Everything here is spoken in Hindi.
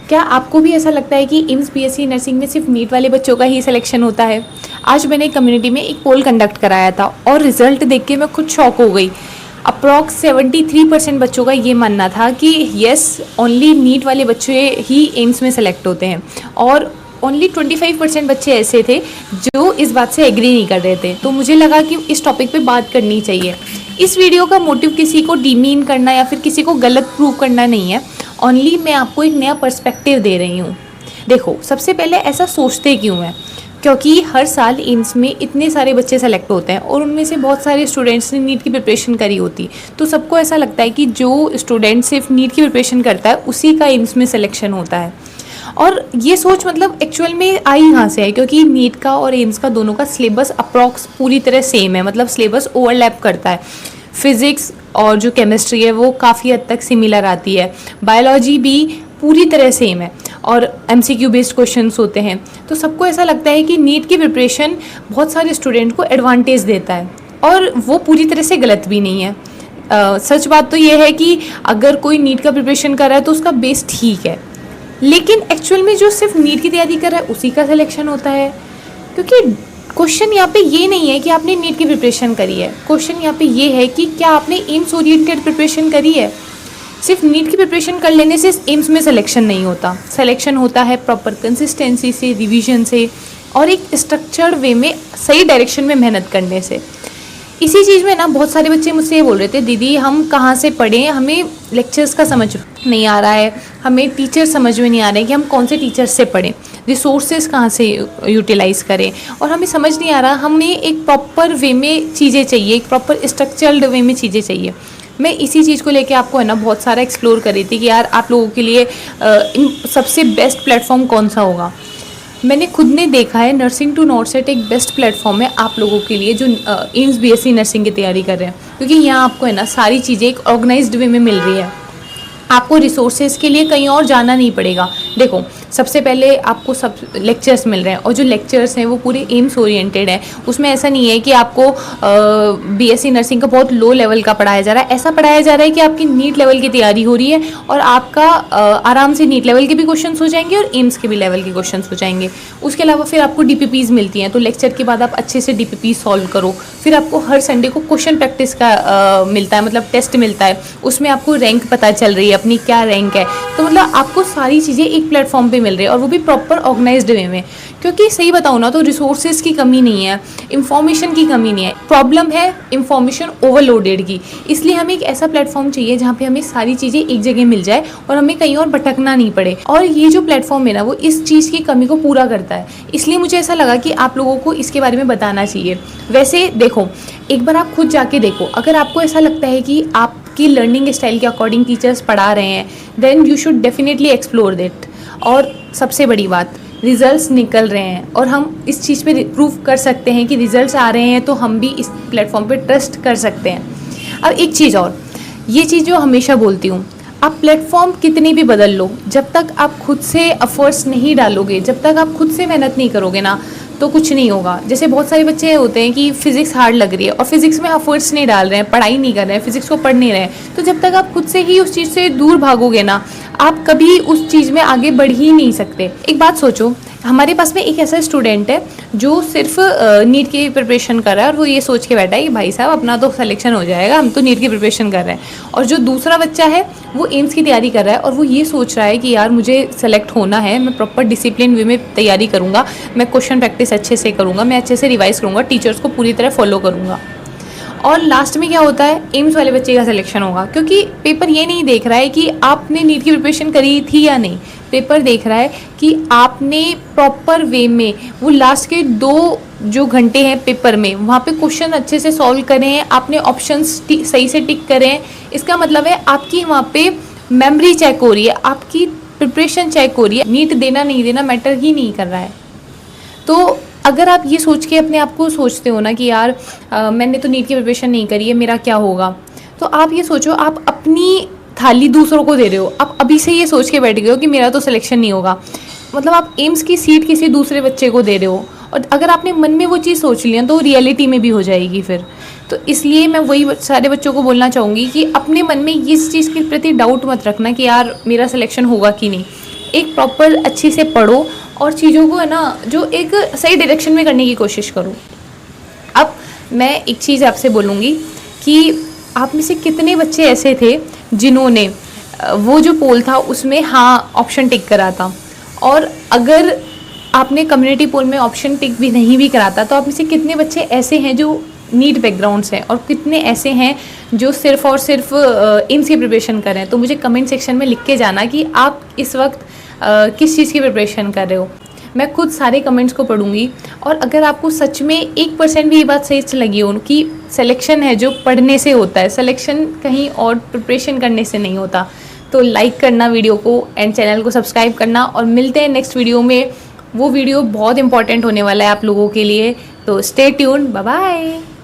क्या आपको भी ऐसा लगता है कि एम्स बीएससी नर्सिंग में सिर्फ नीट वाले बच्चों का ही सिलेक्शन होता है? आज मैंने कम्युनिटी में एक पोल कंडक्ट कराया था और रिजल्ट देख के मैं खुद शॉक हो गई। अप्रॉक्स 73% बच्चों का ये मानना था कि येस, ओनली नीट वाले बच्चे ही एम्स में सेलेक्ट होते हैं, और ओनली 25% बच्चे ऐसे थे जो इस बात से एग्री नहीं कर रहे थे। तो मुझे लगा कि इस टॉपिक पे बात करनी चाहिए। इस वीडियो का मोटिव किसी को डिमीन करना या फिर किसी को गलत प्रूव करना नहीं है, ओनली मैं आपको एक नया पर्सपेक्टिव दे रही हूँ। देखो, सबसे पहले ऐसा सोचते क्यों हैं? क्योंकि हर साल एम्स में इतने सारे बच्चे सेलेक्ट होते हैं और उनमें से बहुत सारे स्टूडेंट्स ने नीट की प्रिपरेशन करी होती, तो सबको ऐसा लगता है कि जो स्टूडेंट सिर्फ नीट की प्रिपरेशन करता है उसी का एम्स में सिलेक्शन होता है। और ये सोच मतलब एक्चुअल में आई कहाँ से है? क्योंकि नीट का और एम्स का दोनों का सिलेबस अप्रॉक्स पूरी तरह सेम है, मतलब सिलेबस ओवरलैप करता है। फिज़िक्स और जो केमिस्ट्री है वो काफ़ी हद तक सिमिलर आती है, बायोलॉजी भी पूरी तरह सेम है और एमसीक्यू बेस्ड क्वेश्चंस होते हैं। तो सबको ऐसा लगता है कि नीट की प्रिपरेशन बहुत सारे स्टूडेंट को एडवांटेज देता है, और वो पूरी तरह से गलत भी नहीं है। सच बात तो ये है कि अगर कोई नीट का प्रिपरेशन कर रहा है तो उसका बेस ठीक है, लेकिन एक्चुअल में जो सिर्फ नीट की तैयारी कर रहा है उसी का सिलेक्शन होता है। क्योंकि क्वेश्चन यहाँ पे ये नहीं है कि आपने नीट की प्रिपरेशन करी है, क्वेश्चन यहाँ पे ये है कि क्या आपने एम्स ओरिएंटेड प्रिपरेशन करी है। सिर्फ नीट की प्रिपरेशन कर लेने से एम्स में सिलेक्शन नहीं होता, सिलेक्शन होता है प्रॉपर कंसिस्टेंसी से, रिवीजन से और एक स्ट्रक्चर्ड वे में सही डायरेक्शन में मेहनत करने से। इसी चीज़ में ना बहुत सारे बच्चे मुझसे ये बोल रहे थे, दीदी हम कहाँ से पढ़ें, हमें लेक्चर्स का समझ नहीं आ रहा है, हमें टीचर समझ में नहीं आ रहे हैं कि हम कौन से टीचर से पढ़ें, रिसोर्सेज कहाँ से यूटिलाइज़ करें, और हमें समझ नहीं आ रहा, हमें एक प्रॉपर वे में चीज़ें चाहिए, एक प्रॉपर स्ट्रक्चर्ड वे में चीज़ें चाहिए। मैं इसी चीज़ को लेके आपको है ना बहुत सारा एक्सप्लोर कर रही थी कि यार आप लोगों के लिए सबसे बेस्ट प्लेटफॉर्म कौन सा होगा। मैंने खुद ने देखा है नर्सिंग टू नॉर्सेट एक बेस्ट प्लेटफॉर्म है आप लोगों के लिए जो एम्स बीएससी नर्सिंग की तैयारी कर रहे हैं, क्योंकि यहाँ आपको है ना सारी चीज़ें एक ऑर्गेनाइज्ड वे में मिल रही है। आपको रिसोर्सेज के लिए कहीं और जाना नहीं पड़ेगा। देखो, सबसे पहले आपको सब लेक्चर्स मिल रहे हैं, और जो लेक्चर्स हैं वो पूरे एम्स ओरिएंटेड है। उसमें ऐसा नहीं है कि आपको बीएससी नर्सिंग का बहुत लो लेवल का पढ़ाया जा रहा है, ऐसा पढ़ाया जा रहा है कि आपकी नीट लेवल की तैयारी हो रही है और आपका आराम से नीट लेवल के भी क्वेश्चंस हो जाएंगे और एम्स के भी लेवल के क्वेश्चंस हो जाएंगे। उसके अलावा फिर आपको डीपीपीज मिलती हैं, तो लेक्चर के बाद आप अच्छे से डीपीपी सॉल्व करो। फिर आपको हर संडे को क्वेश्चन प्रैक्टिस का मिलता है, मतलब टेस्ट मिलता है, उसमें आपको रैंक पता चल रही है अपनी क्या रैंक है। तो मतलब आपको सारी चीज़ें एक प्लेटफॉर्म पे मिल रही है, और वो भी प्रॉपर ऑर्गेनाइज्ड वे में। क्योंकि सही बताऊँ ना तो रिसोर्सेज की कमी नहीं है, इंफॉर्मेशन की कमी नहीं है, प्रॉब्लम है इंफॉर्मेशन ओवरलोडेड की। इसलिए हमें एक ऐसा प्लेटफॉर्म चाहिए जहाँ पे हमें सारी चीज़ें एक जगह मिल जाए और हमें कहीं और भटकना नहीं पड़े। और ये जो प्लेटफॉर्म है ना वो इस चीज़ की कमी को पूरा करता है, इसलिए मुझे ऐसा लगा कि आप लोगों को इसके बारे में बताना चाहिए। वैसे देखो, एक बार आप खुद जाके देखो, अगर आपको ऐसा लगता है कि आपकी लर्निंग स्टाइल के अकॉर्डिंग टीचर्स पढ़ा रहे हैं, then you should definitely explore that. और सबसे बड़ी बात, रिजल्ट्स निकल रहे हैं और हम इस चीज़ पे प्रूव कर सकते हैं कि रिजल्ट्स आ रहे हैं, तो हम भी इस प्लेटफॉर्म पे ट्रस्ट कर सकते हैं। अब एक चीज़ और, ये चीज़ जो हमेशा बोलती हूँ, आप प्लेटफॉर्म कितनी भी बदल लो, जब तक आप खुद से एफर्ट्स नहीं डालोगे, जब तक आप खुद से मेहनत नहीं करोगे ना, तो कुछ नहीं होगा। जैसे बहुत सारे बच्चे होते हैं कि फिजिक्स हार्ड लग रही है और फिजिक्स में एफर्ट्स नहीं डाल रहे हैं, पढ़ाई नहीं कर रहे हैं, फिजिक्स को पढ़ नहीं रहे हैं, तो जब तक आप खुद से ही उस चीज़ से दूर भागोगे ना, आप कभी उस चीज़ में आगे बढ़ ही नहीं सकते। एक बात सोचो, हमारे पास में एक ऐसा स्टूडेंट है जो सिर्फ नीट की प्रिपरेशन कर रहा है और वो ये सोच के बैठा है कि भाई साहब अपना तो सिलेक्शन हो जाएगा, हम तो नीट की प्रिपरेशन कर रहे हैं। और जो दूसरा बच्चा है वो एम्स की तैयारी कर रहा है और वो ये सोच रहा है कि यार मुझे सेलेक्ट होना है, मैं प्रॉपर डिसिप्लिन वे में तैयारी करूँगा, मैं क्वेश्चन प्रैक्टिस अच्छे से करूँगा, मैं अच्छे से रिवाइज करूँगा, टीचर्स को पूरी तरह फॉलो करूँगा। और लास्ट में क्या होता है, एम्स वाले बच्चे का सिलेक्शन होगा, क्योंकि पेपर ये नहीं देख रहा है कि आपने नीट की प्रिपरेशन करी थी या नहीं, पेपर देख रहा है कि आपने प्रॉपर वे में वो लास्ट के 2 जो घंटे हैं पेपर में, वहाँ पे क्वेश्चन अच्छे से सॉल्व करें हैं, आपने ऑप्शंस सही से टिक करें हैं। इसका मतलब है आपकी वहाँ पे मेमोरी चेक हो रही है, आपकी प्रिपरेशन चेक हो रही है, नीट देना नहीं देना मैटर ही नहीं कर रहा है। तो अगर आप ये सोच के अपने आप को सोचते हो ना कि यार मैंने तो नीट की प्रिपरेशन नहीं करी है, मेरा क्या होगा, तो आप ये सोचो, आप अपनी थाली दूसरों को दे रहे हो। आप अभी से ये सोच के बैठ गए हो कि मेरा तो सिलेक्शन नहीं होगा, मतलब आप एम्स की सीट किसी दूसरे बच्चे को दे रहे हो। और अगर आपने मन में वो चीज़ सोच लिया तो रियलिटी में भी हो जाएगी फिर। तो इसलिए मैं वही सारे बच्चों को बोलना चाहूँगी कि अपने मन में इस चीज़ के प्रति डाउट मत रखना कि यार मेरा सिलेक्शन होगा कि नहीं। एक प्रॉपर अच्छे से पढ़ो और चीज़ों को है ना जो एक सही डायरेक्शन में करने की कोशिश करो। अब मैं एक चीज़ आपसे बोलूँगी कि आप में से कितने बच्चे ऐसे थे जिन्होंने वो जो पोल था उसमें हाँ ऑप्शन टिक करा था, और अगर आपने कम्युनिटी पोल में ऑप्शन टिक भी नहीं भी कराता तो आप में से कितने बच्चे ऐसे हैं जो नीट बैकग्राउंड से हैं और कितने ऐसे हैं जो सिर्फ और सिर्फ एम्स की प्रिपरेशन कर रहे हैं। तो मुझे कमेंट सेक्शन में लिख के जाना कि आप इस वक्त किस चीज़ की प्रिपरेशन कर रहे हो। मैं खुद सारे कमेंट्स को पढ़ूंगी, और अगर आपको सच में 1% भी ये बात सही लगी हो कि सिलेक्शन है जो पढ़ने से होता है, सिलेक्शन कहीं और प्रिपरेशन करने से नहीं होता, तो लाइक करना वीडियो को एंड चैनल को सब्सक्राइब करना। और मिलते हैं नेक्स्ट वीडियो में। वो वीडियो बहुत इंपॉर्टेंट होने वाला है आप लोगों के लिए, तो स्टे ट्यून्ड। Bye bye.